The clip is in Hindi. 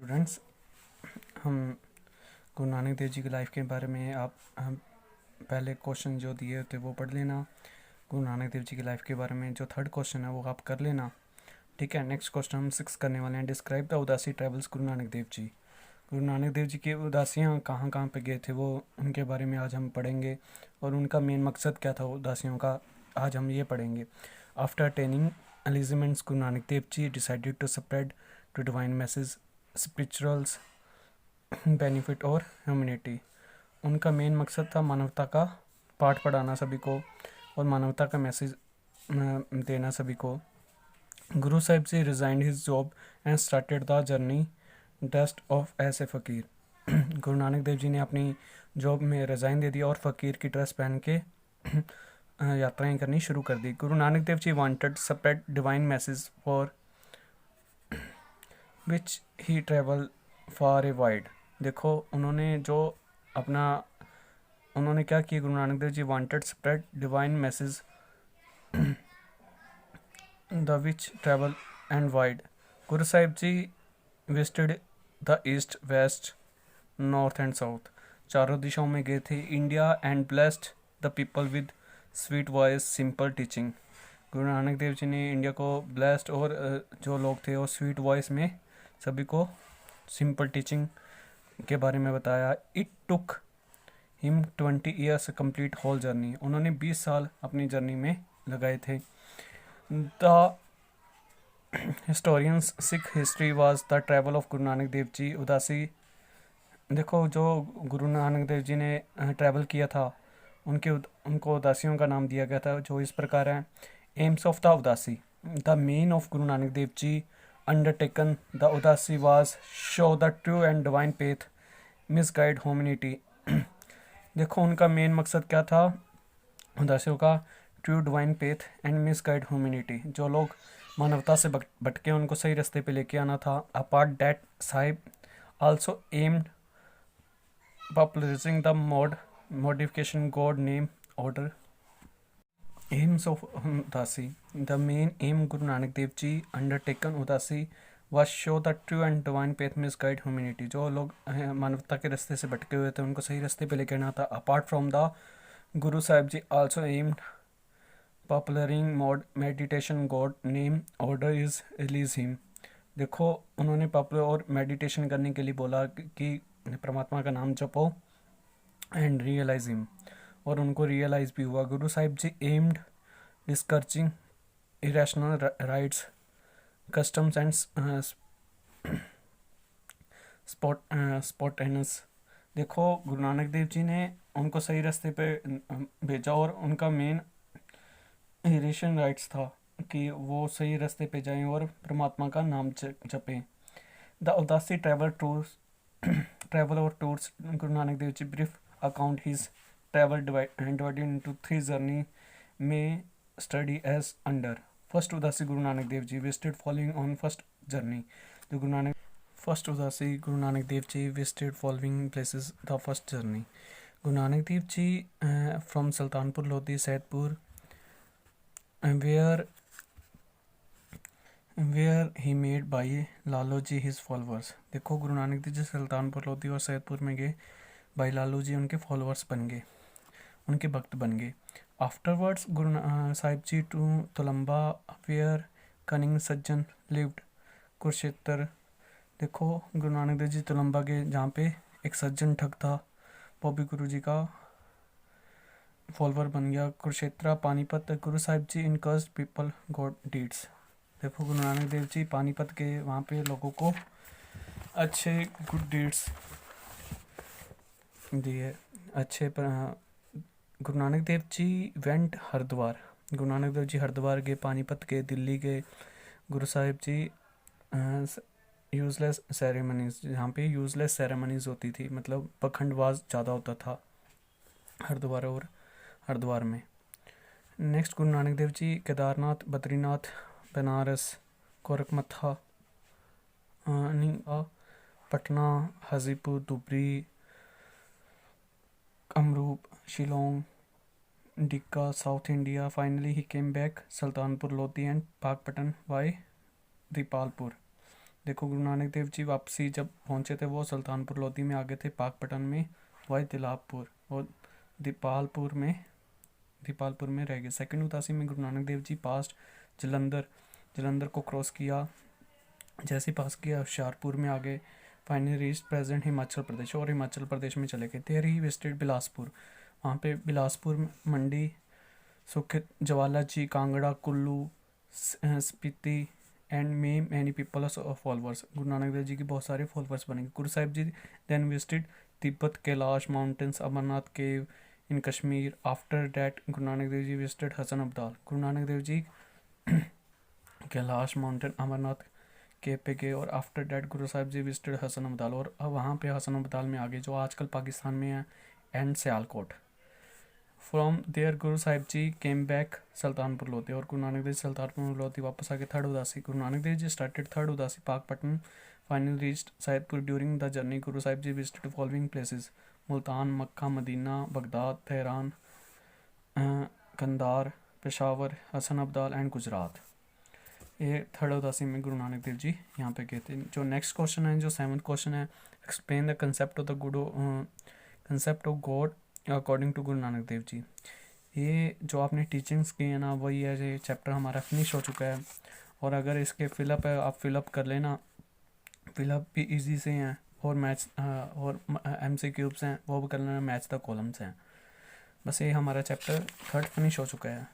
स्टूडेंट्स, हम गुरु नानक देव जी की लाइफ के बारे में हम पहले क्वेश्चन जो दिए थे वो पढ़ लेना। गुरु नानक देव जी की लाइफ के बारे में जो थर्ड क्वेश्चन है वो आप कर लेना। ठीक है, नेक्स्ट क्वेश्चन हम 6 करने वाले हैं। डिस्क्राइब द उदासी ट्रेवल्स गुरु नानक देव जी। गुरु नानक देव जी की उदासियाँ कहाँ कहाँ पे गए थे वो उनके बारे में आज हम पढ़ेंगे, और उनका मेन मकसद क्या था उदासियों का, आज हम ये पढ़ेंगे। After attending enlightenments, Guru Nanak Dev ji decided to spread to divine message, spirituals, benefit और ह्यूमैनिटी। उनका मेन मकसद था मानवता का पाठ पढ़ाना सभी को और मानवता का मैसेज देना सभी को। Guru Sahib ji resigned his job and started the journey dressed of as a fakir. Guru Nanak Dev जी ने अपनी जॉब में रिज़ाइन दे दिया और फ़कीर की ड्रेस पहन के यात्राएं करनी शुरू कर दी। Guru Nanak Dev ji wanted spread divine message for which he travel far a wide. देखो उन्होंने क्या किया, Guru Nanak Dev ji wanted spread divine message the which travel and wide. Guru Sahib ji visited the east, west, north and south. चारों दिशाओं में गए थे। India and blessed the people with sweet voice, simple teaching. Guru Nanak Dev जी ने इंडिया को ब्लेस्ड और जो लोग थे वो स्वीट वॉइस में सभी को सिंपल टीचिंग के बारे में बताया। It took him 20 years complete whole journey. उन्होंने 20 साल अपनी जर्नी में लगाए थे। The historians Sikh history was the travel of Guru Nanak Dev जी। उदासी, देखो जो गुरु नानक देव जी ने ट्रैवल किया था उनको उदासियों का नाम दिया गया था, जो इस प्रकार है। एम्स ऑफ द उदासी, the main of Guru Nanak Dev ji undertaken the उदासी was show the true and divine faith, misguide humanity. देखो उनका मेन मकसद क्या था उदासियों का, true divine faith and misguide humanity. जो लोग मानवता से भटके उनको सही रास्ते पे लेके आना था। Apart that Sahib also aimed popularizing the modification God name order. Aims of Udasi, the main aim Guru Nanak Dev Ji undertaken Udasi was show the true and divine faith misguide humanity. जो लोग मानवता के रास्ते से भटके हुए थे उनको सही रास्ते पे लेके आना था। Apart from the Guru Sahib Ji also aimed popularizing meditation God name order is release him. देखो उन्होंने पॉपुलर और मेडिटेशन करने के लिए बोला कि परमात्मा का नाम जपो एंड रियलाइज हिम, और उनको रियलाइज भी हुआ। Guru Sahib ji aimed discouraging irrational rites, customs and spontaneous. देखो गुरु नानक देव जी ने उनको सही रास्ते पे भेजा और उनका मेन इरेशन राइट्स था कि वो सही रास्ते पे जाएं और परमात्मा का नाम जपें। द उदासी ट्रैवल और tours, Guru Nanak Dev ji brief account his travel divided into 3 journey में study as under. First udasi Guru Nanak Dev ji visited following on first journey. जो first udasi Guru Nanak Dev ji visited following places the first journey. Guru Nanak Dev ji from Sultanpur Lodhi Saidpur where he made by Lalu ji his followers। देखो गुरु नानक देव जी सुल्तानपुर लोधी और सैदपुर में गए, भाई लालू जी उनके फॉलोअर्स बन गए, उनके भक्त बन गए। Afterwards Guru Sahib ji to तुलंबा where cunning Sajjan lived, Kurukshetra. देखो गुरु नानक देव जी तुलंबा के जहाँ पे एक सज्जन ठग था वो भी गुरु जी का फॉलोअर बन गया। कुरुक्षेत्र पानीपत, गुरु साहिब जी इनकर्स्ड पीपल गॉड डीड्स। देखो गुरु नानक देव जी पानीपत के वहाँ पे लोगों को अच्छे गुड डीड्स दिए अच्छे पर। गुरु नानक देव जी वेंट हरिद्वार, गुरु नानक देव जी हरिद्वार गए, पानीपत गए, दिल्ली गए। गुरु साहिब जी यूजलेस सेरेमनीज, जहाँ पे यूजलेस सेरेमनीज होती थी, मतलब पखंडवाज ज़्यादा होता था हरिद्वार में। Next Guru Nanak Dev ji Kedarnath, Badrinath, Banaras, Gorakhmatha, Patna, Hajipur, Dhubri, Amrup, Shillong, Dhaka, south India. Finally he came back Sultanpur Lodhi and Pakpattan by Dipalpur. देखो गुरु नानक देव जी वापसी जब पहुंचे थे वो सुल्तानपुर लोधी में आगे थे, पाकपटन में, वाई तिलाबपुर और दीपालपुर में रह गए। सेकंड उदासी में गुरु नानक देव जी पास्ट जलंधर को क्रॉस किया, जैसे पास किया होशियारपुर में आ गए, finally reach present Himachal Pradesh और हिमाचल प्रदेश में चले गए। देयर ही विजिटेड बिलासपुर, वहाँ पे Bilaspur, Mandi, Sukhit, Jwala ji, Kangra, Kullu, Spiti and may many people of followers. Guru Nanak Dev जी के बहुत सारे फॉलोअर्स बनेंगे। Guru Sahib ji then visited Tibet, Kailash mountains, Amarnath cave in Kashmir. After that Guru Nanak Dev ji visited Hasan Abdal. Guru Nanak Dev ji Kailash mountain, Amarnath cave पे गए और after that Guru Sahib ji visited Hasan Abdal, और वहाँ पे हसन अब्दाल में आगे जो आजकल पाकिस्तान में है, and Sialkot. From there Guru Sahib ji came back Sultanpur Lodhi, और गुरु नानक देव सुल्तानपुर लोधी वापस आके third udasi. Guru Nanak Dev ji started third udasi Pakpattan, finally reached Saidpur. During the journey Guru Sahib ji visited following places: Multan, Mecca, Medina, Baghdad, Tehran, Kandahar, Peshawar, Hasan Abdal and Gujarat. ये थर्ड उदासी में गुरु नानक देव जी यहाँ पे गए थे। जो नेक्स्ट क्वेश्चन है, जो 7th क्वेश्चन है, explain the concept of God according to Guru Nanak Dev जी। ये जो आपने टीचिंग्स की है ना, वही है, ये चैप्टर हमारा फिनिश हो चुका है। और अगर इसके फिलअप है, आप फिलअप कर लेना, फिलअप भी इजी से हैं, और मैच और MCQs हैं वो भी कर लेना, मैच द कॉलम्स हैं। बस ये हमारा चैप्टर 3rd फिनिश हो चुका है।